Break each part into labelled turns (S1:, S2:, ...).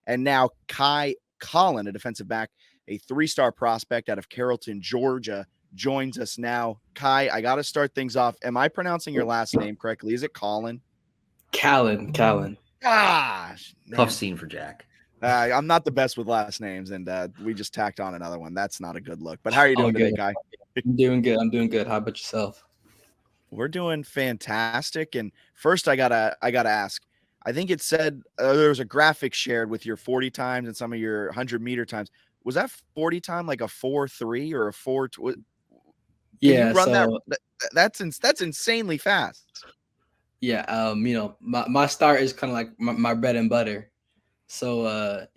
S1: And now Kai Collin, a defensive back, a 3-star prospect out of Carrollton, Georgia, joins us now. Kai, I got to start things off. Am I pronouncing your last name correctly? Is it Collin?
S2: Callan.
S1: Gosh,
S3: Tough
S1: man.
S3: scene for Jack.
S1: I'm not the best with last names, and we just tacked on another one. That's not a good look. But how are you doing today, Kai?
S2: I'm doing good. How about yourself?
S1: We're doing fantastic. And first, I gotta ask. I think it said there was a graphic shared with your 40 times and some of your 100-meter times. Was that 40 time like a 4.3 or a 4? Can
S2: Yeah,
S1: you run
S2: so
S1: that? That's insanely fast.
S2: yeah, my start is kind of like my bread and butter. So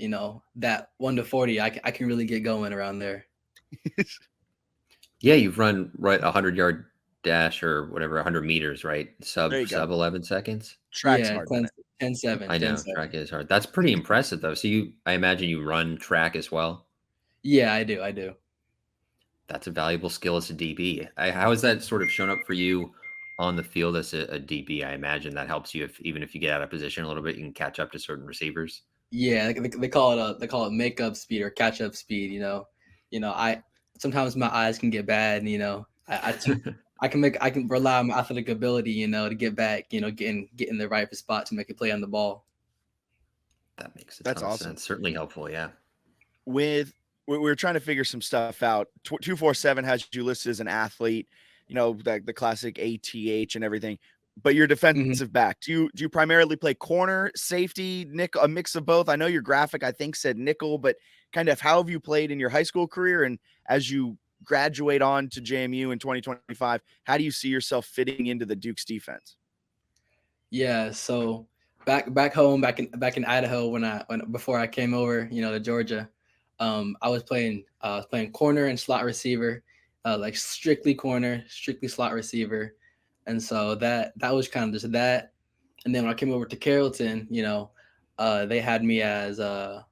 S2: that 1 to 40, I can really get going around there.
S3: Yeah, you've run right 100-yard dash or whatever, 100 meters, right? Sub 11 seconds.
S1: Track's
S2: Yeah,
S1: hard.
S2: 10-7.
S3: I know
S2: 10-7.
S3: track is hard. That's pretty impressive though. So I imagine you run track as well.
S2: Yeah, I do.
S3: That's a valuable skill as a DB. How has that sort of shown up for you on the field as a DB? I imagine that helps you even if you get out of position a little bit, you can catch up to certain receivers.
S2: Yeah, they call it makeup speed or catch up speed. I sometimes my eyes can get bad, and I can rely on my athletic ability, to get back, get in the right spot to make a play on the ball.
S3: That makes a ton of sense. Certainly helpful, yeah.
S1: We're trying to figure some stuff out. 247 has you listed as an athlete, the classic ATH and everything. But you're defensive back. Do you primarily play corner, safety, nickel, a mix of both? I know your graphic, I think, said nickel, but kind of how have you played in your high school career? And as you graduate on to JMU in 2025, how do you see yourself fitting into the Duke's defense?
S2: Yeah, so back home, back in Idaho, before I came over, to Georgia, I was playing corner and slot receiver, like strictly corner, strictly slot receiver. And so that was kind of just that. And then when I came over to Carrollton, they had me as a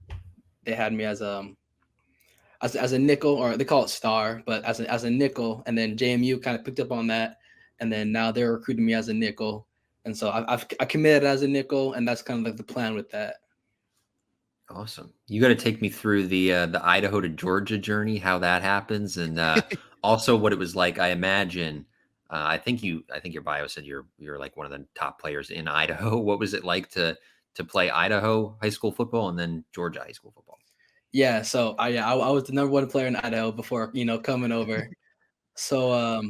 S2: nickel, or they call it star, but as a nickel. And then JMU kind of picked up on that, and then now they're recruiting me as a nickel. And so I committed as a nickel, and that's kind of like the plan with that.
S3: Awesome. You got to take me through the Idaho to Georgia journey, how that happens, and also what it was like. I imagine. I think your bio said you're like one of the top players in Idaho. What was it like to play Idaho high school football and then Georgia high school football?
S2: Yeah, so I was the number 1 player in Idaho before coming over. So I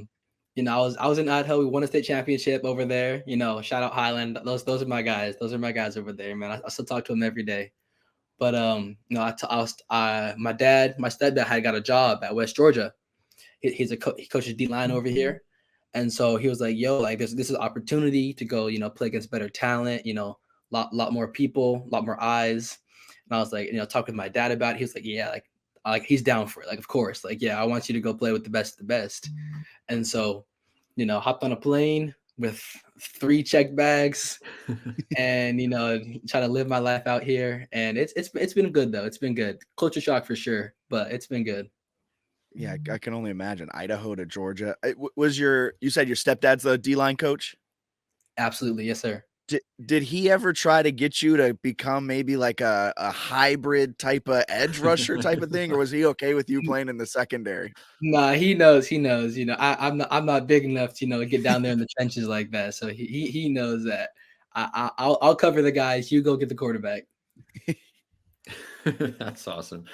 S2: was in Idaho. We won a state championship over there. Shout out Highland. Those are my guys. Those are my guys over there, man. I still talk to them every day. But my stepdad had got a job at West Georgia. He coaches D-line over here, and so he was like, "Yo, like this is an opportunity to go, play against better talent. Lot more people, lot more eyes." And I was like, talk with my dad about it. He was like, "Yeah, like he's down for it. Like, of course, like yeah, I want you to go play with the best of the best." And so, hopped on a plane with 3 check bags and try to live my life out here. And it's been good though. It's been good. Culture shock for sure, but it's been good.
S1: Yeah, I can only imagine. Idaho to Georgia. You said your stepdad's the D-line coach?
S2: Absolutely, yes, sir.
S1: Did he ever try to get you to become maybe like a hybrid type of edge rusher type of thing, or was he okay with you playing in the secondary?
S2: Nah, he knows. I'm not big enough to get down there in the trenches like that. So he knows that I'll cover the guys. You go get the quarterback.
S3: That's awesome.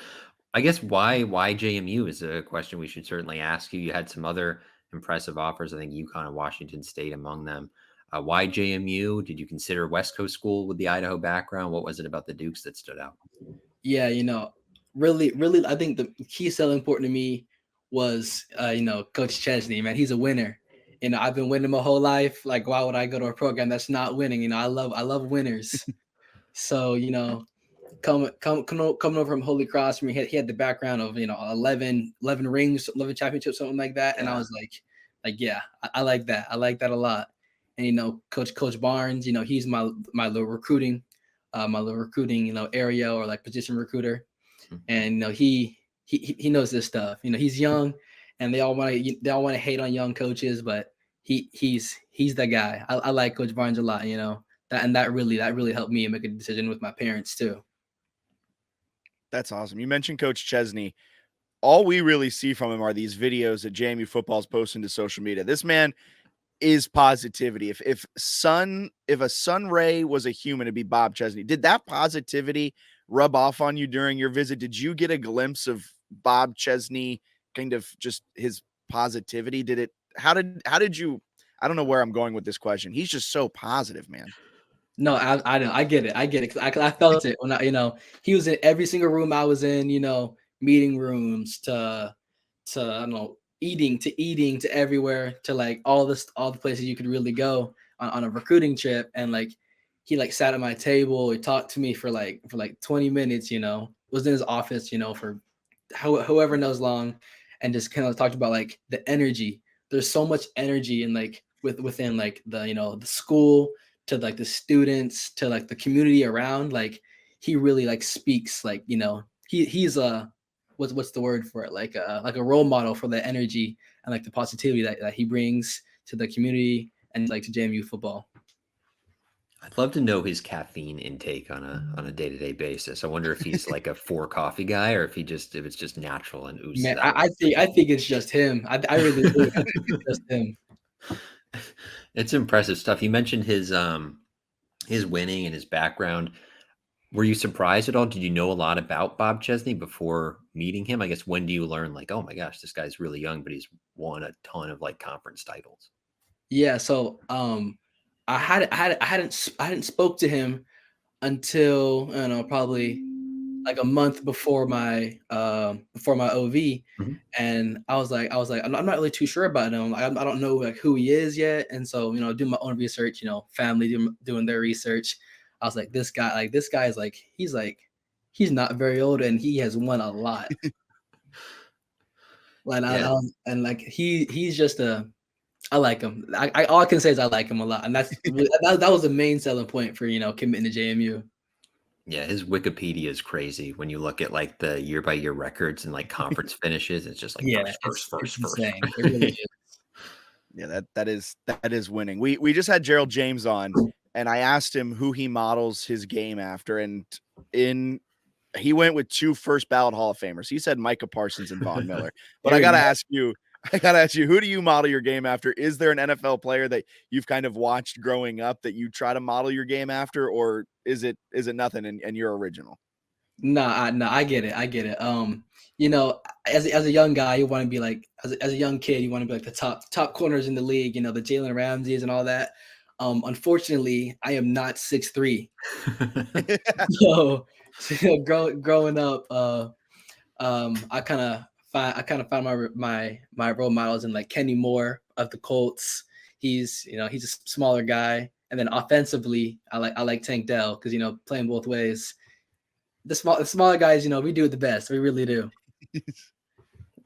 S3: I guess why JMU is a question we should certainly ask you. You had some other impressive offers. I think UConn and Washington State among them. Why JMU? Did you consider West Coast school with the Idaho background? What was it about the Dukes that stood out?
S2: Yeah, really, I think the key selling point to me was, Coach Chesney, man. He's a winner. I've been winning my whole life. Like, why would I go to a program that's not winning? I love winners. So, coming over from Holy Cross, he had the background of 11 rings, 11 championships, something like that. Yeah. And I was like yeah, I like that. I like that a lot. And Coach Barnes, he's my little recruiting, area or like position recruiter, and he knows this stuff. He's young, and they all want to hate on young coaches, but he's the guy. I like Coach Barnes a lot. That really helped me make a decision with my parents too.
S1: That's awesome. You mentioned Coach Chesney. All we really see from him are these videos that JMU football is posting to social media. This man is positivity. If a Sun Ray was a human, it'd be Bob Chesney. Did that positivity rub off on you during your visit? Did you get a glimpse of Bob Chesney, kind of just his positivity? How did you, I don't know where I'm going with this question. He's just so positive, man.
S2: No, I know. I get it. 'Cause I felt it when he was in every single room I was in, meeting rooms to I don't know, eating to everywhere, to like all the places you could really go on a recruiting trip. And like, he like sat at my table, he talked to me for like 20 minutes, was in his office, for however knows long, and just kind of talked about like the energy. There's so much energy in like within like the the school, to like the students, to like the community around. Like, he really like speaks like, he's a what's the word for it, like a role model for the energy and like the positivity that he brings to the community and like to JMU football.
S3: I'd love to know his caffeine intake on a day-to-day basis. I wonder if he's like a 4 coffee guy, or if it's just natural and oozes
S2: Man,
S3: out.
S2: I think it's just him. I really do. I think it's just him.
S3: It's impressive stuff. You mentioned his winning and his background. Were you surprised at all? Did you know a lot about Bob Chesney before meeting him? I guess, when do you learn like, oh my gosh, this guy's really young, but he's won a ton of like conference titles?
S2: Yeah, so I hadn't spoke to him until, I don't know, probably like a month before my OV.
S3: Mhm.
S2: And I was like, I'm not really too sure about him. I don't know like who he is yet. And so, do my own research, family doing their research. I was like, this guy is like, he's not very old, and he has won a lot. Like,
S3: Yeah.
S2: and like, he's just I like him. All I can say is I like him a lot. And that was the main selling point for, committing to JMU.
S3: Yeah, his Wikipedia is crazy when you look at like the year by year records and like conference finishes. It's just like
S2: Yeah,
S3: first.
S2: it's insane. It really is.
S1: Yeah, that is winning. We just had Gerald James on, and I asked him who he models his game after, and he went with 2 first ballot Hall of Famers. He said Micah Parsons and Von Miller. But I gotta ask you, who do you model your game after? Is there an NFL player that you've kind of watched growing up that you try to model your game after, or is it nothing and you're original?
S2: No, I get it. As a young guy, you want to be like, as a young kid, you want to be like the top corners in the league, the Jalen Ramseys and all that. Unfortunately, I am not 6'3". So growing up, I kind of found my role models in like Kenny Moore of the Colts. He's a smaller guy, and then offensively, I like Tank Dell, because playing both ways. The smaller guys, we do it the best. We really do.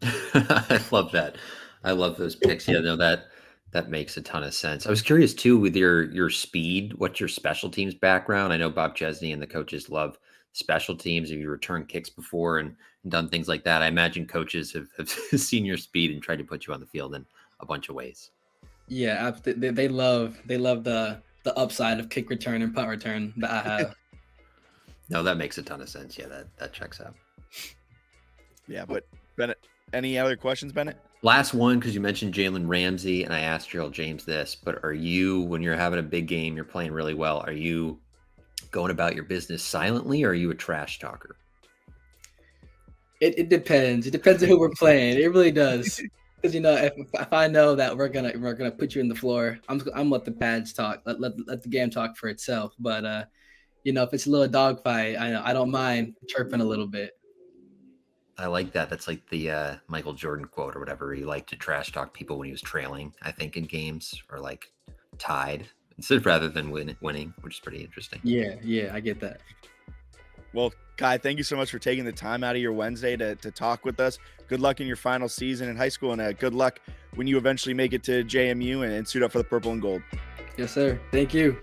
S3: I love that. I love those picks. Yeah, no, that makes a ton of sense. I was curious too, with your speed, what's your special teams background? I know Bob Chesney and the coaches love special teams. Have you returned kicks before and done things like that? I imagine coaches have seen your speed and tried to put you on the field in a bunch of ways.
S2: Yeah, they love the upside of kick return and punt return that I have.
S3: No, that makes a ton of sense. Yeah, that checks out.
S1: Yeah, but Bennett, any other questions, Bennett?
S3: Last one, because you mentioned Jalen Ramsey, and I asked Gerald James this, but are you, when you're having a big game, you're playing really well, are you going about your business silently, or are you a trash talker?
S2: It depends. It depends on who we're playing. It really does. Because if I know that we're gonna put you in the floor, I'm let the pads talk. Let the game talk for itself. But if it's a little dogfight, I don't mind chirping a little bit.
S3: I like that. That's like the Michael Jordan quote or whatever. He liked to trash talk people when he was trailing, I think, in games, or like tied, instead rather than winning, which is pretty interesting.
S2: Yeah, I get that.
S1: Well, Kai, thank you so much for taking the time out of your Wednesday to talk with us. Good luck in your final season in high school, and good luck when you eventually make it to JMU and suit up for the purple and gold.
S2: Yes, sir. Thank you.